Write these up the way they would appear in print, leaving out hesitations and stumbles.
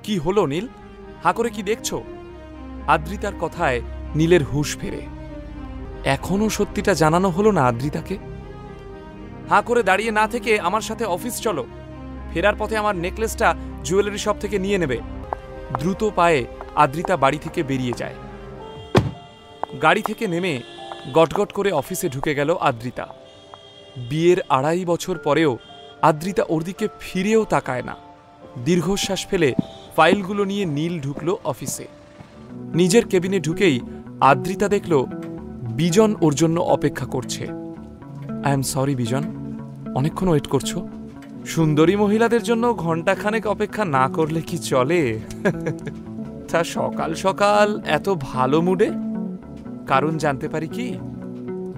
কি হলো নীল? হাঁ করে কি দেখছো? আদ্রিতার কথায় নীলের হুঁশ ফেরে। এখনো সত্যিটা জানানো হলো না আদ্রিতাকে। হাঁ করে দাঁড়িয়ে না থেকে আমার সাথে অফিস চলো। ফেরার পথে আমার নেকলেসটা জুয়েলারি শপ থেকে নিয়ে নেবে। দ্রুত পায়ে আদ্রিতা বাড়ি থেকে বেরিয়ে যায়। গাড়ি থেকে নেমে গটগট করে অফিসে ঢুকে গেল আদ্রিতা। বিয়ের ২.৫ বছর পরেও আদ্রিতা ওর দিকে ফিরেও তাকায় না। দীর্ঘশ্বাস ফেলে ফাইলগুলো নিয়ে নীল ঢুকল অফিসে। নিজের কেবিনে ঢুকেই আদ্রিতা দেখল বিজন ওর জন্য অপেক্ষা করছে। আই এম সরি বিজন, অনেকক্ষণ ওয়েট করছো। সুন্দরী মহিলাদের জন্য ঘণ্টাখানেক অপেক্ষা না করলে কি চলে? তা সকাল সকাল এত ভালো মুডে? কারণ জানতে পারি কি?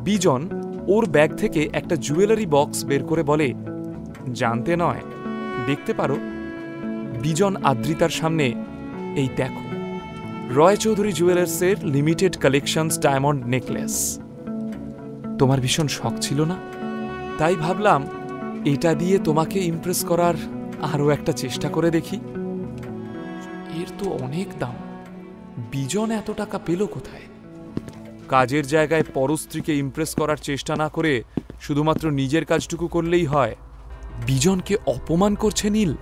বিজন ওর ব্যাগ থেকে একটা জুয়েলারি বক্স বের করে বলে, জানতে নয়, দেখতে পারো। বিজন আদ্রিতার সামনে, এই দেখো, রয় চৌধুরী জুয়েলার্সের লিমিটেড কালেকশনস ডায়মন্ড নেকলেস। তোমার ভীষণ শখ ছিল না? তাই ভাবলাম এটা দিয়ে তোমাকে ইমপ্রেস করার আরও একটা চেষ্টা করে দেখি। এর তো অনেক দাম। বিজন এত টাকা পেল কোথায়? কাজের জায়গায় পরস্ত্রীকে ইমপ্রেস করার চেষ্টা না করে শুধুমাত্র নিজের কাজটুকু করলেই হয়। বিজনকে অপমান করছে নীল।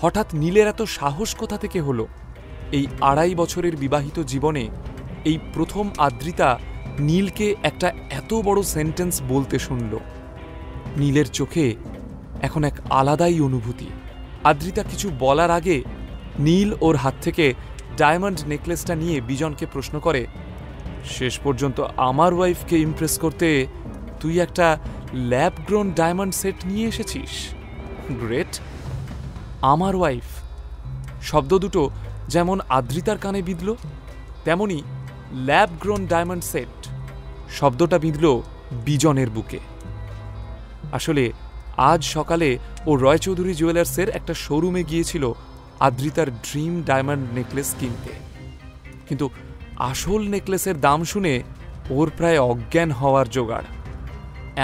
হঠাৎ নীলের এত সাহস কোথা থেকে হলো? এই ২.৫ বছরের বিবাহিত জীবনে এই প্রথম আদ্রিতা নীলকে একটা এত বড় সেন্টেন্স বলতে শুনল। নীলের চোখে এখন এক আলাদাই অনুভূতি। আদ্রিতা কিছু বলার আগে নীল ওর হাত থেকে ডায়মন্ড নেকলেসটা নিয়ে বিজনকে প্রশ্ন করে, শেষ পর্যন্ত আমার ওয়াইফকে ইমপ্রেস করতে তুই একটা ল্যাব গ্রোন ডায়মন্ড সেট নিয়ে এসেছিস? গ্রেট। আমার ওয়াইফ শব্দ দুটো যেমন আদ্রিতার কানে বিঁধল, তেমনি ল্যাব গ্রোন ডায়মন্ড সেট শব্দটা বিঁধল বিজনের বুকে। আসলে আজ সকালে ও রয় চৌধুরী জুয়েলার্সের একটা শোরুমে গিয়েছিল আদ্রিতার ড্রিম ডায়মন্ড নেকলেস কিনতে। কিন্তু আসল নেকলেসের দাম শুনে ওর প্রায় অজ্ঞান হওয়ার জোগাড়।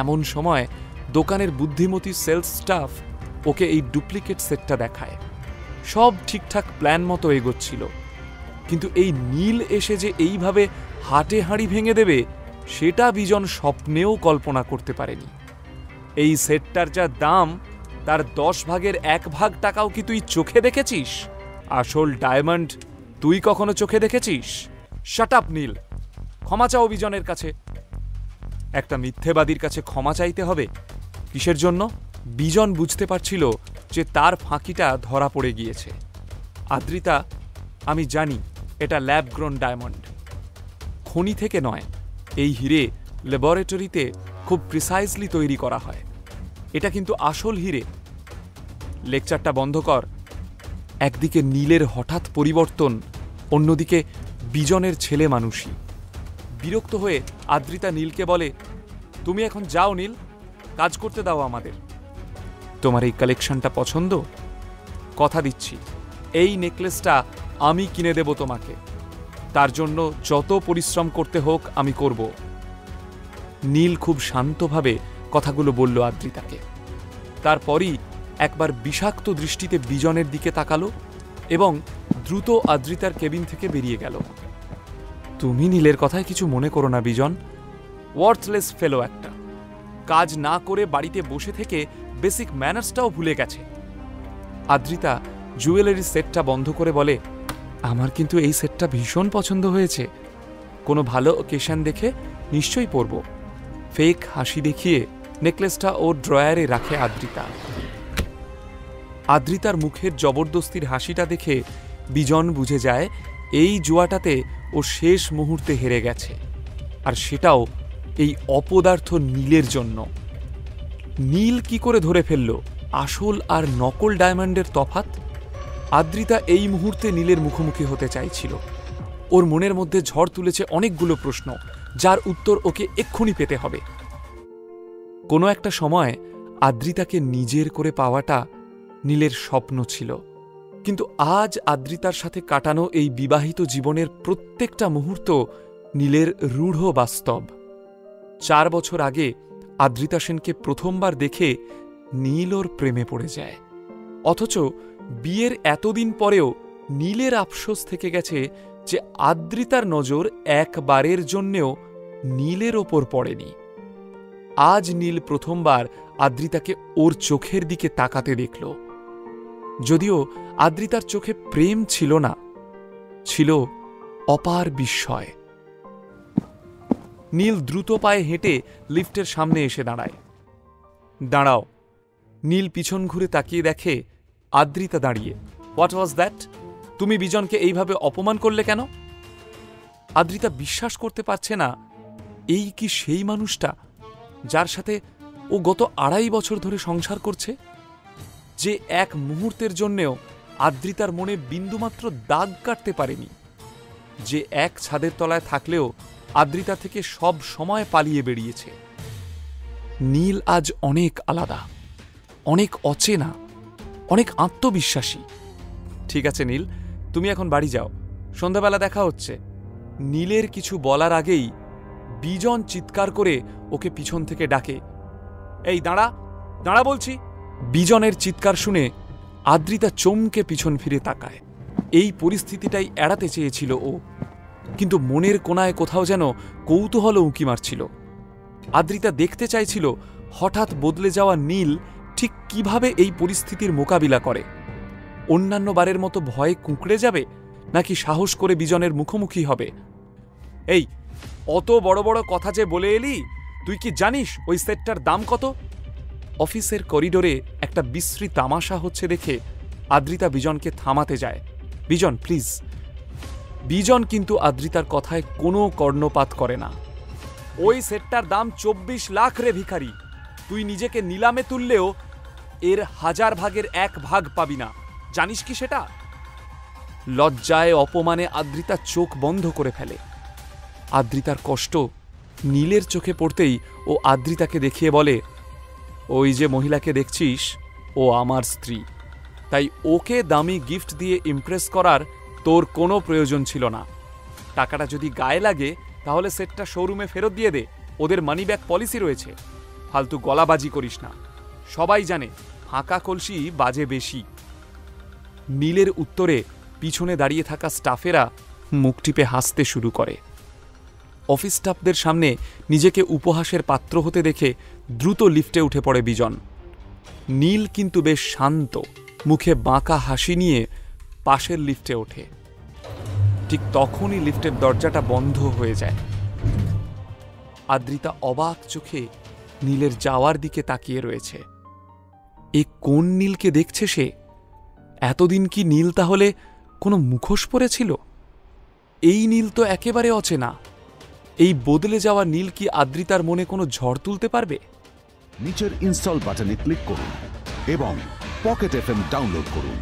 এমন সময় দোকানের বুদ্ধিমতী সেলস স্টাফ ওকে এই ডুপ্লিকেট সেটটা দেখায়। সব ঠিকঠাক প্ল্যান মতো এগোচ্ছিল, কিন্তু এই নীল এসে যে এইভাবে হাটে হাঁড়ি ভেঙে দেবে সেটা বিজন স্বপ্নেও কল্পনা করতে পারেনি। এই সেটটার যা দাম তার ১০ ভাগের ১ ভাগ টাকাও কি তুই চোখে দেখেছিস? আসল ডায়মন্ড তুই কখনো চোখে দেখেছিস? শাট আপ নীল, ক্ষমা চাও বিজনের কাছে। একটা মিথ্যেবাদীর কাছে ক্ষমা চাইতে হবে কিসের জন্য? বিজন বুঝতে পারছিল যে তার ফাঁকিটা ধরা পড়ে গিয়েছে। আদ্রিতা, আমি জানি এটা ল্যাব গ্রোন ডায়মন্ড, খনি থেকে নয়। এই হিরে ল্যাবরেটরিতে খুব প্রিসাইজলি তৈরি করা হয়। এটা কিন্তু আসল হিরে। লেকচারটা বন্ধ কর। একদিকে নীলের হঠাৎ পরিবর্তন, অন্যদিকে বিজনের ছেলে মানুষই। বিরক্ত হয়ে আদ্রিতা নীলকে বলে, তুমি এখন যাও নীল, কাজ করতে দাও আমাদের। তোমার এই কালেকশনটা পছন্দ? কথা দিচ্ছি এই নেকলেসটা আমি কিনে দেব তোমাকে। তার জন্য যত পরিশ্রম করতে হোক আমি করব। নীল খুব শান্তভাবে কথাগুলো বলল আদ্রিতাকে। তারপরই একবার বিষাক্ত দৃষ্টিতে বিজনের দিকে তাকালো এবং দ্রুত আদ্রিতার কেবিন থেকে বেরিয়ে গেল। তুমি নীলের কথায় কিছু মনে করো না বিজন, ওয়ার্থলেস ফেলো একটা। কাজ না করে বাড়িতে বসে থেকে বেসিক ম্যানার্সটাও ভুলে গেছে। আদ্রিতা জুয়েলারি সেটটা বন্ধ করে বলে, আমার কিন্তু এই সেটটা ভীষণ পছন্দ হয়েছে। কোনো ভালো ওকেশন দেখে নিশ্চয়ই পরব। ফেক হাসি দেখিয়ে নেকলেসটা ওর ড্রয়ারে রাখে আদ্রিতা। আদ্রিতার মুখের জবরদস্তির হাসিটা দেখে বিজন বুঝে যায় এই জুয়াটাতে ও শেষ মুহূর্তে হেরে গেছে, আর সেটাও এই অপদার্থ নীলের জন্য। নীল কি করে ধরে ফেলল আসল আর নকল ডায়মন্ডের তফাৎ? আদ্রিতা এই মুহূর্তে নীলের মুখোমুখি হতে চাইছিল। ওর মনের মধ্যে ঝড় তুলেছে অনেকগুলো প্রশ্ন, যার উত্তর ওকে এক্ষুনি পেতে হবে। কোনো একটা সময় আদ্রিতাকে নিজের করে পাওয়াটা নীলের স্বপ্ন ছিল, কিন্তু আজ আদ্রিতার সাথে কাটানো এই বিবাহিত জীবনের প্রত্যেকটা মুহূর্ত নীলের রূঢ় বাস্তব। 4 বছর আগে আদ্রিতা সেনকে প্রথমবার দেখে নীল ওর প্রেমে পড়ে যায়, অথচ বিয়ের এতদিন পরেও নীলের আফসোস থেকে গেছে যে আদ্রিতার নজর একবারের জন্যেও নীলের ওপর পড়েনি। আজ নীল প্রথমবার আদ্রিতাকে ওর চোখের দিকে তাকাতে দেখল। যদিও আদ্রিতার চোখে প্রেম ছিল না, ছিল অপার বিস্ময়। নীল দ্রুত পায়ে হেঁটে লিফটের সামনে এসে দাঁড়ায়। দাঁড়াও। নীল পিছন ঘুরে তাকিয়ে দেখে আদ্রিতা দাঁড়িয়ে। What was that? তুমি বিজনকে এইভাবে অপমান করলে কেন? আদ্রিতা বিশ্বাস করতে পারছে না, এই কি সেই মানুষটা যার সাথে ও গত 2.5 বছর ধরে সংসার করছে, যে এক মুহূর্তের জন্যেও আদ্রিতার মনে বিন্দুমাত্র দাগ কাটতে পারেনি, যে এক ছাদের তলায় থাকলেও আদ্রিতা থেকে সব সময় পালিয়ে বেরিয়েছে। নীল আজ অনেক আলাদা, অনেক অচেনা, অনেক আত্মবিশ্বাসী। ঠিক আছে নীল, তুমি এখন বাড়ি যাও, সন্ধ্যাবেলা দেখা হচ্ছে। নীলের কিছু বলার আগেই বিজন চিৎকার করে ওকে পিছন থেকে ডাকে, এই দাঁড়া, দাঁড়া বলছি। বিজনের চিৎকার শুনে আদ্রিতা চমকে পিছন ফিরে তাকায়। এই পরিস্থিতিটাই এড়াতে চেয়েছিল ও, কিন্তু মনের কোনায় কোথাও যেন কৌতূহল উঁকি মারছিল। আদ্রিতা দেখতে চাইছিল হঠাৎ বদলে যাওয়া নীল ঠিক কিভাবে এই পরিস্থিতির মোকাবিলা করে। অন্যান্য বারের মতো ভয়ে কুঁকড়ে যাবে, নাকি সাহস করে বিজনের মুখোমুখি হবে? এই অত বড় বড় কথা যে বলে এলি, তুই কি জানিস ওই সেটটার দাম কত? অফিসের করিডোরে একটা বিশ্রী তামাশা হচ্ছে দেখে আদ্রিতা বিজনকে থামাতে যায়। বিজন প্লিজ। বিজন কিন্তু আদ্রিতার কথায় কোনো কর্ণপাত করে না। ওই সেটটার দাম 24 লাখ রে ভিখারি। তুই নিজেকে নিলামে তুললেও এর 1000 ভাগের 1 ভাগ পাবি না, জানিস কি সেটা? লজ্জায় অপমানে আদ্রিতা চোখ বন্ধ করে ফেলে। আদ্রিতার কষ্ট নীলের চোখে পড়তেই ও আদ্রিতাকে দেখিয়ে বলে, ওই যে মহিলাকে দেখছিস, ও আমার স্ত্রী, তাই ওকে দামি গিফট দিয়ে ইমপ্রেস করার তোর কোনো প্রয়োজন ছিল না। টাকাটা যদি গায়ে লাগে তাহলে সেটটা শোরুমে ফেরত দিয়ে দে, ওদের মানি ব্যাক পলিসি রয়েছে। ফালতু গলাবাজি করিস না, সবাই জানে ফাঁকা কলসি বাজে বেশি। নীলের উত্তরে পিছনে দাঁড়িয়ে থাকা স্টাফেরা মুখ টিপে হাসতে শুরু করে। অফিস স্টাফদের সামনে নিজেকে উপহাসের পাত্র হতে দেখে দ্রুত লিফটে উঠে পড়ে বিজন। নীল কিন্তু বেশ শান্ত, মুখে বাঁকা হাসি নিয়ে পাশের লিফটে ওঠে। ঠিক তখনই লিফটের দরজাটা বন্ধ হয়ে যায়। আদ্রিতা অবাক চোখে নীলের যাওয়ার দিকে তাকিয়ে রয়েছে। এ কোন নীলকে দেখছে সে? এতদিন কি নীল তাহলে কোনো মুখোশ পরেছিল? এই নীল তো একেবারে অচেনা। এই বদলে যাওয়া নীল কি আদ্রিতার মনে কোনো ঝড় তুলতে পারবে? নিচের ইনস্টল বাটনে ক্লিক করুন এবং পকেট এফএম ডাউনলোড করুন।